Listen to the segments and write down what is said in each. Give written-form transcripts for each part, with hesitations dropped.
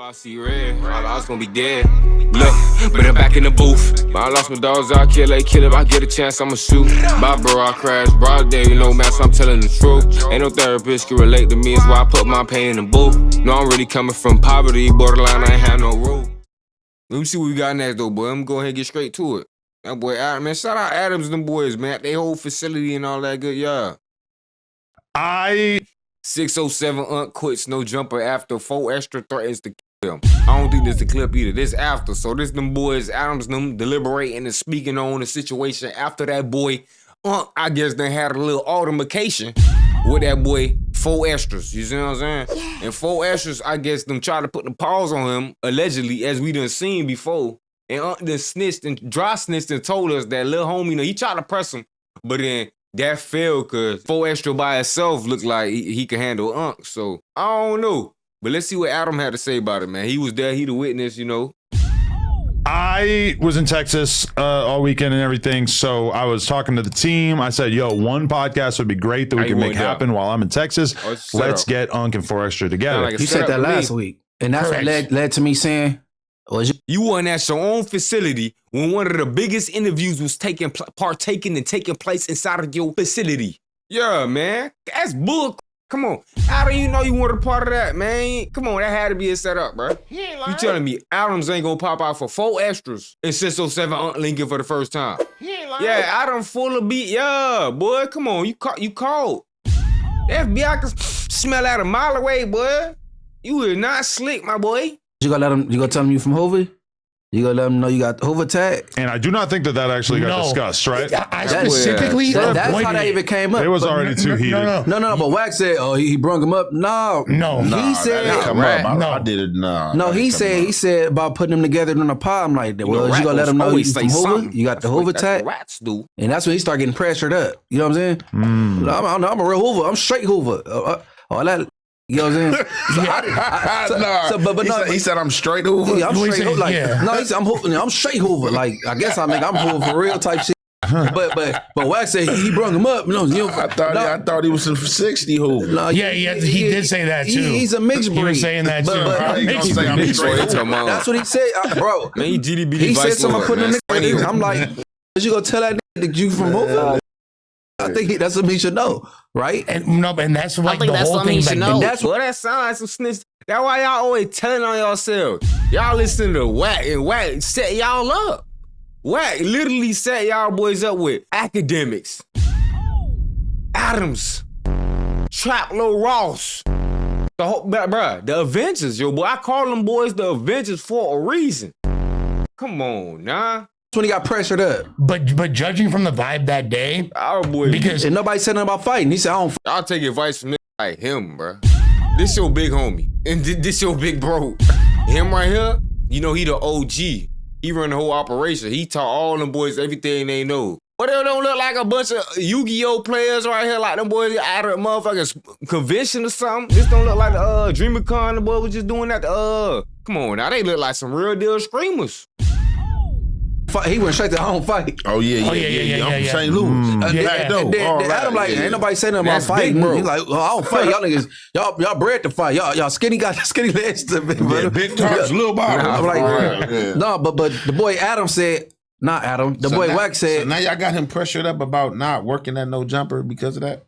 I see red, I was gonna be dead. Look, but I'm back in the booth. I lost my dogs, I kill if I get a chance, I'ma shoot. My bro, I crash, broad day, you know, man, so I'm telling the truth. Ain't no therapist can relate to me, it's why I put my pain in the booth. No, I'm really coming from poverty, borderline, I ain't have no roof. Let me see what we got next, though, boy. I'm gonna go ahead and get straight to it. That boy, Adam, man, shout out Adams, them boys, man. They whole facility and all that good, yeah. 607 quits, no jumper after 4 extra threats to kill him. I don't think this the clip either. This after. So this them boys, Adams, them deliberating and speaking on the situation after that boy, I guess they had a little altercation with that boy, 4 extras. You see what I'm saying? Yeah. And 4 extras, I guess them tried to put the pause on him, allegedly, as we done seen before. And then snitched and dry snitched and told us that little homie, you know, he tried to press him, but then that failed because 4 extra by itself looked like he could handle Unc. So, I don't know. But let's see what Adam had to say about it, man. He was there. He the witness, you know. I was in Texas all weekend and everything, so I was talking to the team. I said, yo, one podcast would be great that we can make happen while I'm in Texas. Let's get Unc and 4 extra together. Like you said that last week. And that's what led to me saying, you weren't at your own facility when one of the biggest interviews was taking place inside of your facility. Yeah, man. That's bull. Come on. How do you know you weren't a part of that, man? Come on, that had to be a setup, bro. You telling me Adams ain't gonna pop out for 4 extras in 607 Unc Lincoln for the first time? Yeah, Adam full of beat. Yeah, boy, come on. You called. The FBI can smell that a mile away, boy. You is not slick, my boy. You gonna tell them you from Hoover? You gonna let them know you got the Hoover tag? And I do not think that actually got discussed, right? I specifically that's how that even came up. It was already too heated. No, but Wax said, he brung him up. No. He said, I did it. No, he said about putting them together in a pod. I'm like, well, you gonna let them know you from Hoover? You got the Hoover tag? Rats do. And that's when he started getting pressured up. You know what I'm saying? I'm a real Hoover. I'm straight Hoover. All that. You know what I'm saying? He said I'm straight Hoover. Yeah, I'm straight Hoover. Like, no, he said I'm straight Hoover. Like, I guess I'm Hoover for real type shit. But Wax said he brung him up. I thought he was some 60 Hoover. No, he did say that too. He's a mixed breed. He was saying that too. That's what he said, bro. Man, he said something putting in the I'm like, you gonna tell that nigga that you from Hoover? I think that's what he should know, right? And that's like the whole thing. That's what that sounds like some snitch. That's why y'all always telling on yourselves. Y'all listen to Wack, and Wack set y'all up. Wack literally set y'all boys up with academics, Adams, Traplow Ross, the Avengers, yo boy. I call them boys the Avengers for a reason. Come on, nah. When he got pressured up. But judging from the vibe that day, and nobody said nothing about fighting. He said, I'll take advice from niggas like him, bro. This your big homie. And this your big bro. Him right here, you know, he the OG. He run the whole operation. He taught all them boys everything they know. But they don't look like a bunch of Yu-Gi-Oh players right here, like them boys out of a motherfucking convention or something. This don't look like the DreamerCon, the boy was just doing that. Come on, now they look like some real deal screamers. He went straight to home fight. I'm from St. Louis. Adam like, ain't nobody saying nothing about fighting. He's like, I don't fight. Y'all niggas, y'all bred to fight. Y'all skinny got skinny legs to be. Big tops, little bottom. I'm like, no, but the boy Adam said, not Adam. The boy Wax said. So now y'all got him pressured up about not working at no jumper because of that?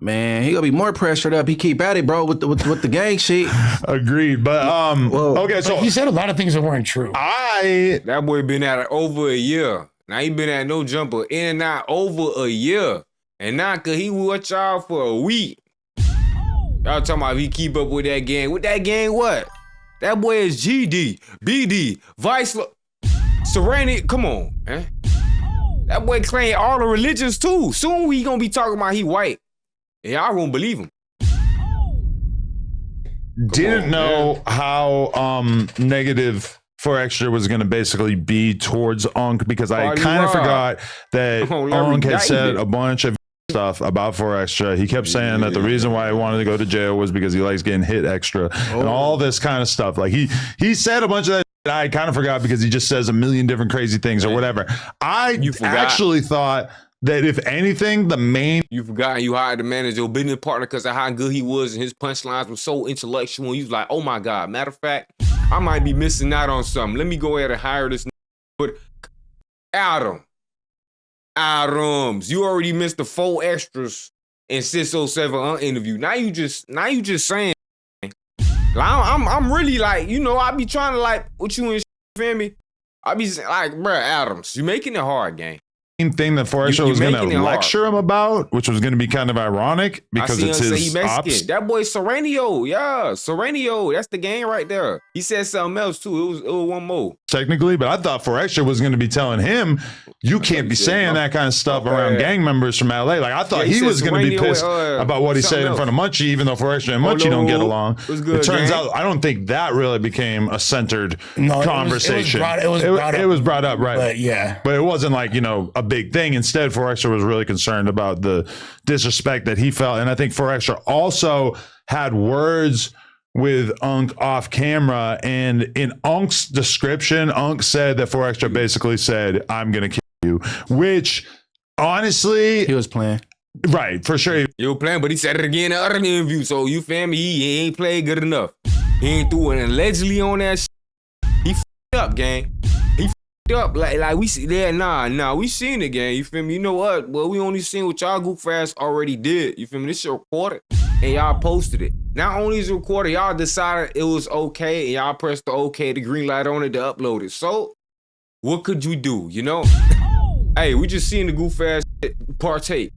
Man, he gonna be more pressured up. He keep at it, bro, with the gang shit. Agreed, but okay. So he said a lot of things that weren't true. That boy been at it over a year. Now he been at no jumper in and out over a year, and now cause he watch y'all for a week. Y'all talking about if he keep up with that gang? With that gang, what? That boy is GD, BD, Vice, Serenity. Come on, man. That boy claim all the religions too. Soon we gonna be talking about he white. And y'all won't believe him. Didn't know how negative 4 extra was going to basically be towards Unc because I kind of forgot that Unc had said a bunch of stuff about 4 extra. He kept saying that the reason why he wanted to go to jail was because he likes getting hit extra and all this kind of stuff. Like he said a bunch of that. I kind of forgot because he just says a million different crazy things or whatever. I actually thought that if anything, the main... You forgot you hired the manager, your business partner, because of how good he was and his punchlines were so intellectual. And you was like, oh my God. Matter of fact, I might be missing out on something. Let me go ahead and hire this. But Adams, you already missed the 4 extras in 607 interview. Now you just saying. Like, I'm really like, you know, I be trying to like what you and feel me. I be like, bruh, Adams, you making it hard, gang. Thing that Forrester was going to lecture him about, which was going to be kind of ironic because it's his ops. That boy Serenio, Serenio, that's the gang right there. He said something else too. It was one more. Technically, but I thought Forrester was going to be telling him, you can't be saying that kind of stuff around gang members from LA. Like, I thought he was going to be pissed about what he said in front of Munchie, even though Forrester and Munchie don't get along. It turns out, I don't think that really became a centered conversation. It was brought up, right? But yeah. But it wasn't like, you know, a big thing. Instead, Forrester was really concerned about the disrespect that he felt. And I think Forrester also had words with Unk off camera. And in Unk's description, Unk said that Forrester basically said, I'm going to kill you, which honestly, he was playing. Right, for sure. He was playing, but he said it again in the other interview. So you feel me? He ain't played good enough. He ain't threw it allegedly on that shit. He f***ed up, gang. He up like we see there we seen it, gang. You feel me? You know what? Well, we only seen what y'all goof ass already did. You feel me? This shit recorded and y'all posted it. Not only is it recorded, y'all decided it was okay and y'all pressed the okay, the green light on it to upload it. So what could you do? You know? Hey, we just seen the goof ass shit partake.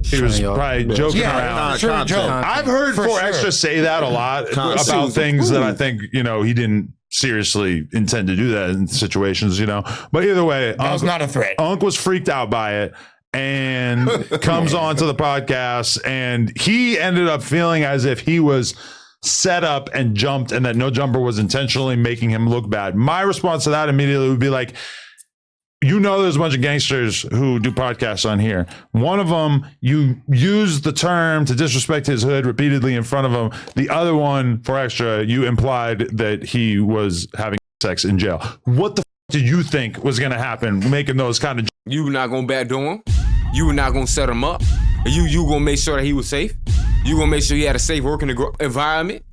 He was probably joking around. Sure, I've heard Forrester say that a lot about things that I think, you know, he didn't seriously intend to do that in situations, you know. But either way, that was not a threat. Unk was freaked out by it and comes on to the podcast, and he ended up feeling as if he was set up and jumped and that No Jumper was intentionally making him look bad. My response to that immediately would be like, you know, there's a bunch of gangsters who do podcasts on here. One of them, you use the term to disrespect his hood repeatedly in front of him. The other one, for extra, you implied that he was having sex in jail. What the did you think was going to happen making those kind of... You were not going to backdoor him? You were not going to set him up? You going to make sure that he was safe? You going to make sure he had a safe working environment?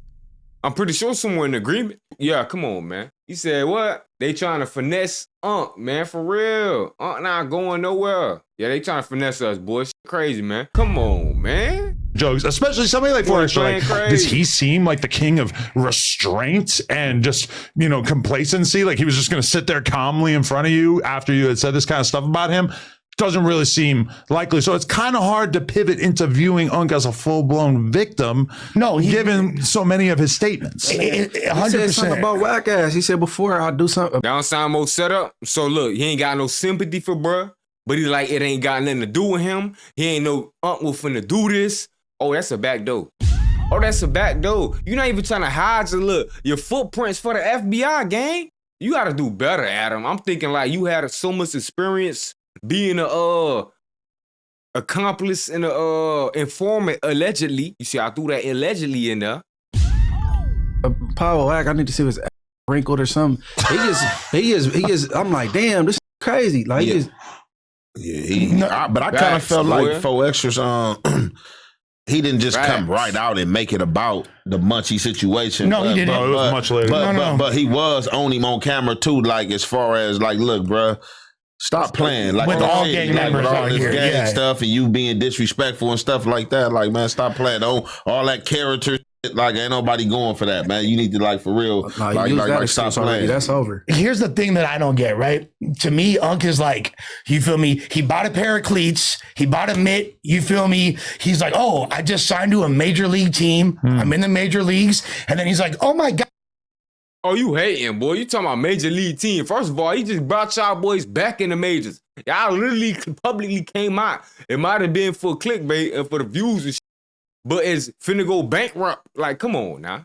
I'm pretty sure somewhere in agreement. Yeah, come on, man. He said, what? They trying to finesse Unk, man, for real. Unk not going nowhere. Yeah, they trying to finesse us, boy. Shit crazy, man. Come on, man. Jokes, especially somebody like Forrester. Like, does he seem like the king of restraint and just, you know, complacency? Like he was just going to sit there calmly in front of you after you had said this kind of stuff about him? Doesn't really seem likely. So it's kind of hard to pivot into viewing Unk as a full-blown victim. No, given so many of his statements. 100%. He said something about whack ass. He said before I'll do something. Down sound mode set up. So look, he ain't got no sympathy for bruh, but he like it ain't got nothing to do with him. He ain't no Unk will finna do this. Oh, that's a back door. Oh, that's a back door. You're not even trying to hide your footprints for the FBI, gang. You gotta do better, Adam. I'm thinking like you had so much experience being a accomplice and a informant allegedly. You see, I threw that allegedly in there. Power whack. I need to see if it's wrinkled or something. He is. I'm like, damn, this is crazy. Like, but I kind of felt like 4 extras. He didn't just come right out and make it about the Munchie situation. No, he didn't. It was much later. But he was on him on camera too. Like as far as like, look, bruh. Stop playing like with all gang members with all on this here, gang stuff and you being disrespectful and stuff like that. Like, man, stop playing. All that character shit. Like, ain't nobody going for that, man. You need to like for real. Like stop playing. That's over. Here's the thing that I don't get, right? To me, Unk is like, you feel me? He bought a pair of cleats. He bought a mitt. You feel me? He's like, oh, I just signed to a major league team. I'm in the major leagues. And then he's like, oh my God. Oh, you hating, boy. You talking about major league team. First of all, he just brought y'all boys back in the majors. Y'all literally publicly came out. It might have been for clickbait and for the views and shit, but it's finna go bankrupt. Like, come on now.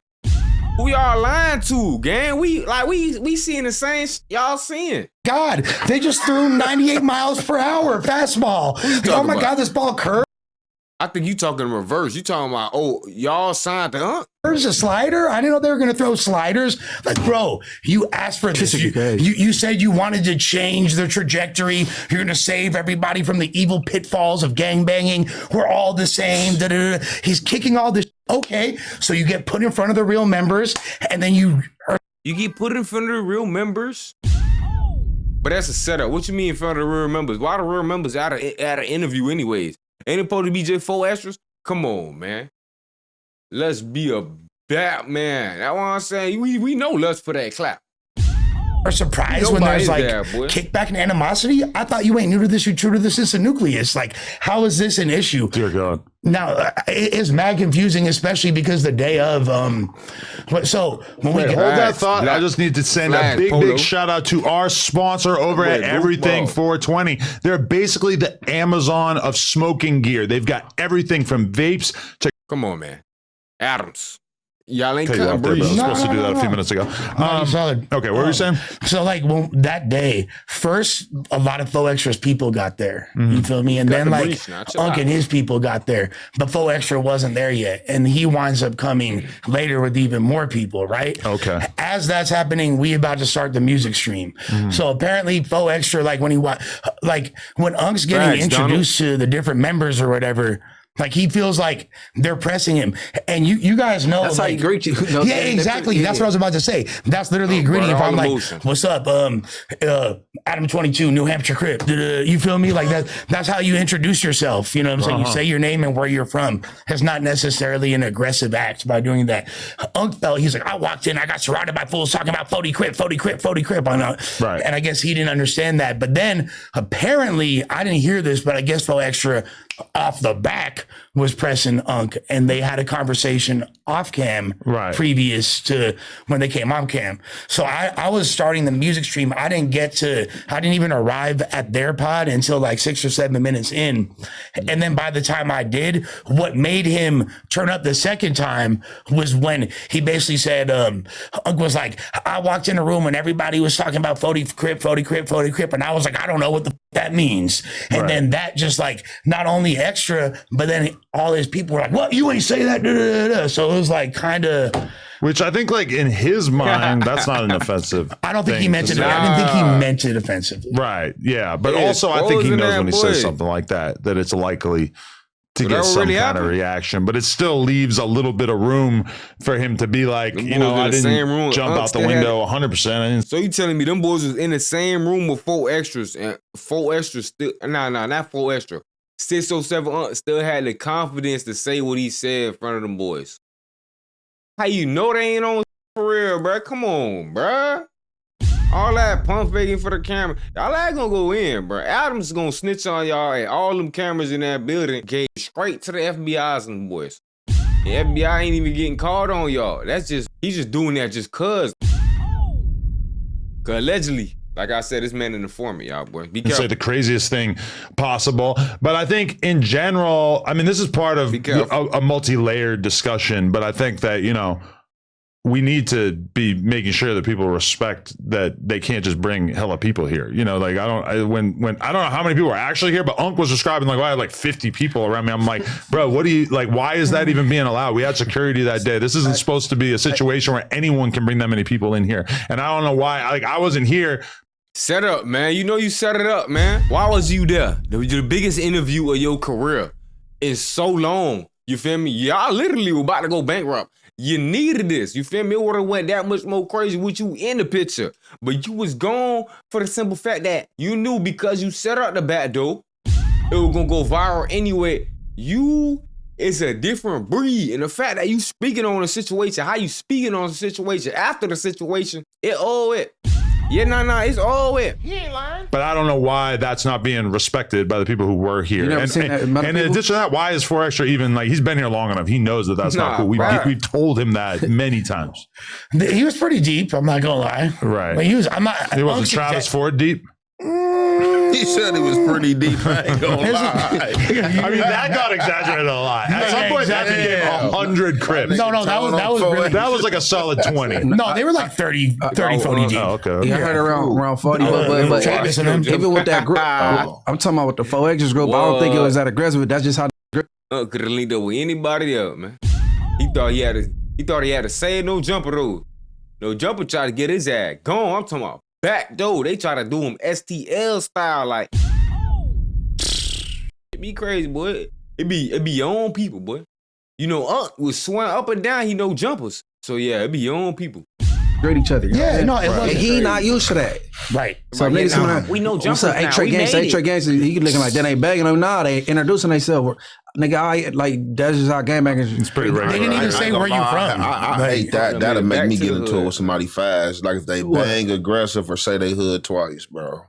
Who y'all lying to, gang? We seeing the same y'all seeing. God, they just threw 98 miles per hour fastball. Oh my God, this ball curved. I think you talking in reverse. You talking about, oh, y'all signed the There's a slider. I didn't know they were going to throw sliders. Like, bro, you asked for this. You said you wanted to change the trajectory. You're going to save everybody from the evil pitfalls of gangbanging. We're all the same. He's kicking all this. Okay, so you get put in front of the real members, and then you are You get put in front of the real members. But that's a setup. What you mean in front of the real members? Why the real members at an interview anyways? Ain't it supposed to be just 4 extras? Come on, man. Let's be a Batman. That's what I'm saying. We know let's for that clap. Are surprised when there's like kickback and animosity? I thought you ain't new to this, you true to this. It's a nucleus. Like, how is this an issue? Dear God. Now, it's mad confusing, especially because the day of, so when we hold that thought, I just need to send a big shout out to our sponsor over at Everything 420. They're basically the Amazon of smoking gear. They've got everything from vapes to. Come on, man. Adams. Y'all ain't cutting breeze. I was supposed to do that a few minutes ago. Okay, what were you saying? So like that day, first a lot of Faux Extra's people got there. You feel me? And then like Unc and his people got there, but Faux Extra wasn't there yet, and he winds up coming later with even more people. Right? Okay. As that's happening, we about to start the music stream. So apparently Faux Extra, like when Unc's getting introduced to the different members or whatever. Like he feels like they're pressing him, and you guys know that's like, how you greet you. Yeah, exactly. That's what I was about to say. That's literally a greeting. If I'm like, "What's up, Adam22, New Hampshire Crip?" You feel me? Like that's how you introduce yourself. You know what I'm saying? You say your name and where you're from. It's not necessarily an aggressive act by doing that. Unc felt he's like, I walked in, I got surrounded by fools talking about 40 Crip. Right. And I guess he didn't understand that. But then apparently, I didn't hear this, but I guess Faux Extra off the back was pressing Unc, and they had a conversation off cam previous to when they came on cam. So I was starting the music stream. I didn't even arrive at their pod until like 6 or 7 minutes in. And then by the time I did, what made him turn up the second time was when he basically said, Unc was like, I walked in a room and everybody was talking about 40 Crip. And I was like, I don't know what the that means. And then that just like, not only Extra, but then all his people were like, what? You ain't say that. So it was like kind of. Which I think like in his mind, that's not an offensive. I don't think he meant it. I didn't think he meant it offensively. Right. Yeah. But also I think he knows when he says something like that it's likely to get some kind of reaction, but it still leaves a little bit of room for him to be like, you know, I didn't jump out the window 100%. So you telling me them boys was in the same room with 4 extras and 4 extras still, not 4 extra. 607 still had the confidence to say what he said in front of them boys. How you know they ain't on for real, bro? Come on, bro. All that pump faking for the camera. Y'all ain't gonna go in, bro. Adam's gonna snitch on y'all and all them cameras in that building gave straight to the FBI's and boys. The FBI ain't even getting called on y'all. He's just doing that just cause allegedly, like I said, this man an informant, y'all boys. Be careful. Say the craziest thing possible. But I think in general, I mean, this is part of a multi-layered discussion, but I think that, you know, we need to be making sure that people respect that they can't just bring hella people here. You know, like I don't know how many people are actually here, but Unc was describing like, well, I had like 50 people around me. I'm like, bro, what do you like? Why is that even being allowed? We had security that day. This isn't supposed to be a situation where anyone can bring that many people in here. And I don't know why. Like I wasn't here. Set up, man. You know you set it up, man. Why was you there? The biggest interview of your career in so long. You feel me? Y'all literally were about to go bankrupt. You needed this. You feel me? It would have went that much more crazy with you in the picture. But you was gone for the simple fact that you knew because you set up the back door, it was going to go viral anyway. You is a different breed. And the fact that you speaking on a situation, how you speaking on a situation after the situation, it's all it. Yeah, it's all it. He ain't lying. But I don't know why that's not being respected by the people who were here. And in addition to that, why is 4 Extra even like, he's been here long enough. He knows that that's not cool. We've told him that many times. He was pretty deep. I'm not gonna lie. Right. Like he wasn't Travis Ford deep. He said he was pretty deep. I ain't gonna lie. I mean, that got exaggerated a lot. At some point, that became 100 Crips. No, that was like a solid 20. No, they were like 30, 40 deep. Oh, okay. Yeah, I heard around 40. But even with that group, I'm talking about with the 4 Extras group. I don't think it was that aggressive. That's just how the group. Could have linked up with anybody else, man. He thought he had to say no jumper though. No jumper tried to get his ass gone. I'm talking about back door. They try to do him STL style, like it be crazy, boy. It be your own people, boy. You know, Unc was swung up and down. He know jumpers, so yeah, it be your own people. greet each other. Yeah, no, it wasn't. And he not used to that. Right. So niggas, we know jumpers now. Trey Gangsta, he looking like that ain't begging them. Nah, they introducing themselves. Nigga, that's just our game bangers. It's pretty regular. They didn't even say where you from. I hate that. That'll make me get into it with somebody fast. Like if they bang aggressive or say they hood twice, bro.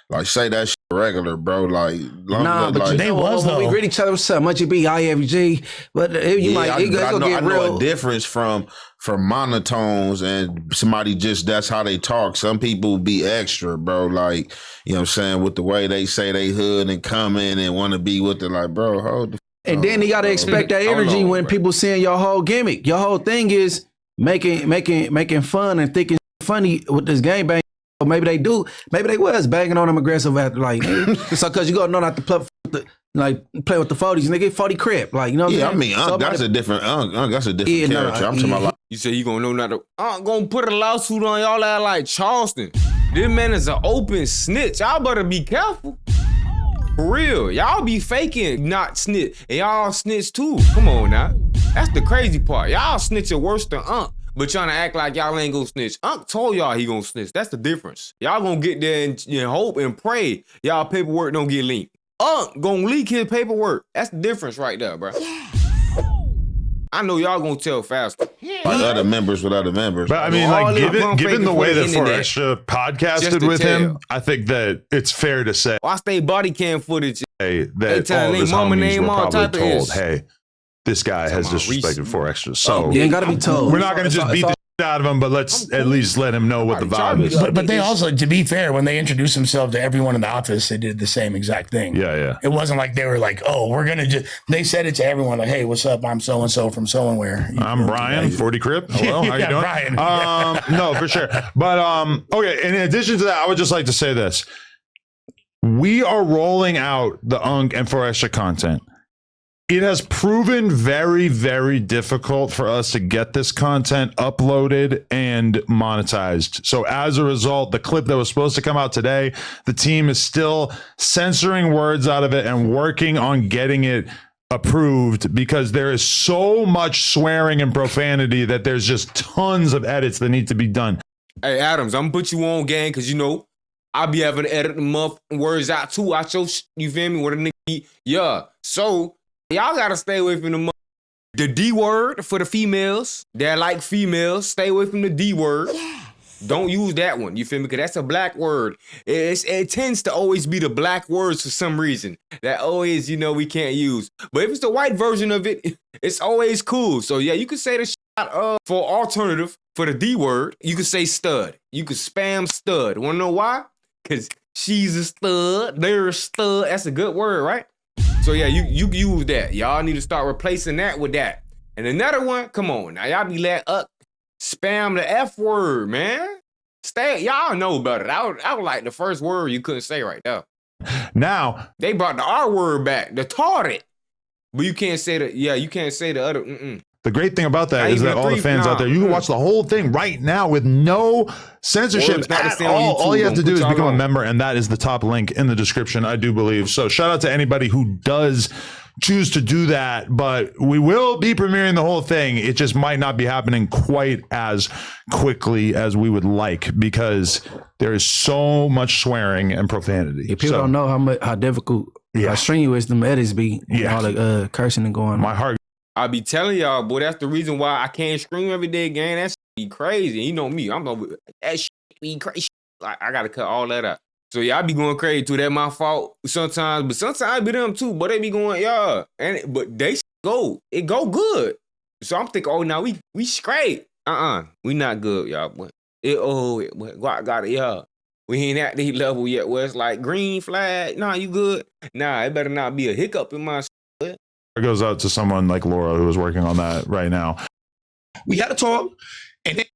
Like say that shit regular, bro. Like but they was though. We greet each other. What's up? Much you be IFG, but I know a difference from monotones and somebody just that's how they talk. Some people be extra, bro. Like you know what I'm saying with the way they say they hood and come in and want to be with it. Like bro, hold the. And then you gotta expect that energy when people seeing your whole gimmick. Your whole thing is making fun and thinking funny with this game bang. Or maybe they do. Maybe they was banging on them aggressive after like so because you gotta know not to play with the 40s and they get 40 crip. Like you know what I'm saying? I mean that's a different character. I'm talking about like you say you gonna know not to gonna put a lawsuit on y'all out like Charleston. This man is an open snitch. Y'all better be careful. For real. Y'all be faking not snitch. And y'all snitch too. Come on now. That's the crazy part. Y'all snitching worse than Unc. But trying to act like y'all ain't gonna snitch. Unc told y'all he gonna snitch. That's the difference. Y'all gonna get there and hope and pray y'all paperwork don't get leaked. Unc gonna leak his paperwork. That's the difference right there, bro. I know y'all gonna tell faster. Like other members with other members. But I mean, like given the way that 4Extra podcasted with him, I think that it's fair to say. Watch they body cam footage. That all of his homies were probably told, hey, this guy has disrespected 4Extra. So you ain't gotta be told. We're not gonna just beat the shit out of him, but let's at least let him know what the vibe is. But they also, to be fair, when they introduced themselves to everyone in the office, they did the same exact thing. Yeah. It wasn't like they were like, oh, we're gonna just. They said it to everyone like, hey, what's up? I'm so and so from so and where. I'm Brian, 40 Crip. Hello, how you doing? Brian. No, for sure. But okay. In addition to that, I would just like to say this: we are rolling out the Unc and 4Extra content. It has proven very, very difficult for us to get this content uploaded and monetized. So as a result, the clip that was supposed to come out today, the team is still censoring words out of it and working on getting it approved because there is so much swearing and profanity that there's just tons of edits that need to be done. Hey, Adams, I'm gonna put you on game because I'll be having to edit the month words out too. Out your you feel me? What a nigga be. Yeah. So y'all gotta stay away from the D word for the females that like females. Stay away from the D word. Yeah. Don't use that one. You feel me? Because that's a black word. It tends to always be the black words for some reason. That always, we can't use. But if it's the white version of it, it's always cool. So yeah, you could say the shit for alternative for the D word. You could say stud. You could spam stud. Wanna know why? Because she's a stud. They're a stud. That's a good word, right? So yeah, you use that. Y'all need to start replacing that with that. And another one, come on. Now y'all be spam the F word, man. Y'all know better. I was like the first word you couldn't say right there. Now they brought the R word back, the retarded. But you can't say you can't say the other. The great thing about that is that all the fans out there, you can watch the whole thing right now with no censorship at all. All you have to do is become a member, and that is the top link in the description, I do believe. So shout out to anybody who does choose to do that, but we will be premiering the whole thing. It just might not be happening quite as quickly as we would like because there is so much swearing and profanity. If people don't know how difficult, how strenuous them edits be, all the cursing and going on. My heart. I be telling y'all, boy, that's the reason why I can't scream every day, gang. That shit be crazy. You know me. That shit be crazy. I gotta cut all that out. So yeah, I be going crazy too. That my fault sometimes, but sometimes I be them too. But they be going, but they go. It go good. So I'm thinking, oh, now we straight. We not good, y'all. But got it, y'all. We ain't at the level yet where it's like green flag. Nah, you good. Nah, it better not be a hiccup in my shit. It goes out to someone like Laura who is working on that right now. We had to talk.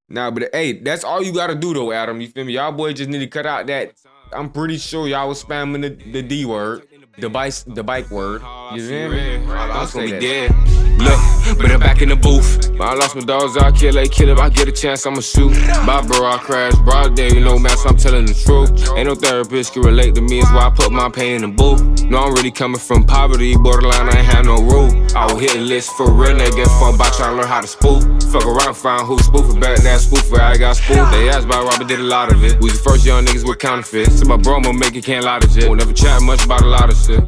But hey, that's all you gotta do though, Adam. You feel me? Y'all boys just need to cut out that. I'm pretty sure y'all was spamming the D word, the bike word. You feel me? That's gonna be dead. Look, but I'm back in the booth. I lost my dogs, I kill if I get a chance, I'ma shoot. Bye, bro, I crash, broad day, man, so I'm telling the truth. Ain't no therapist can relate to me, it's why I put my pain in the booth. No, I'm really coming from poverty, borderline, I ain't had no rule. I will hit the list for real, nigga, get fun by trying to learn how to spoof. Fuck around, find who spoofing, better than spoofer, I got spoofed. They asked about Robert, did a lot of it. We was the first young niggas with counterfeits. So my bro, I'ma make it, can't lie to shit. Won't never chat much about a lot of shit.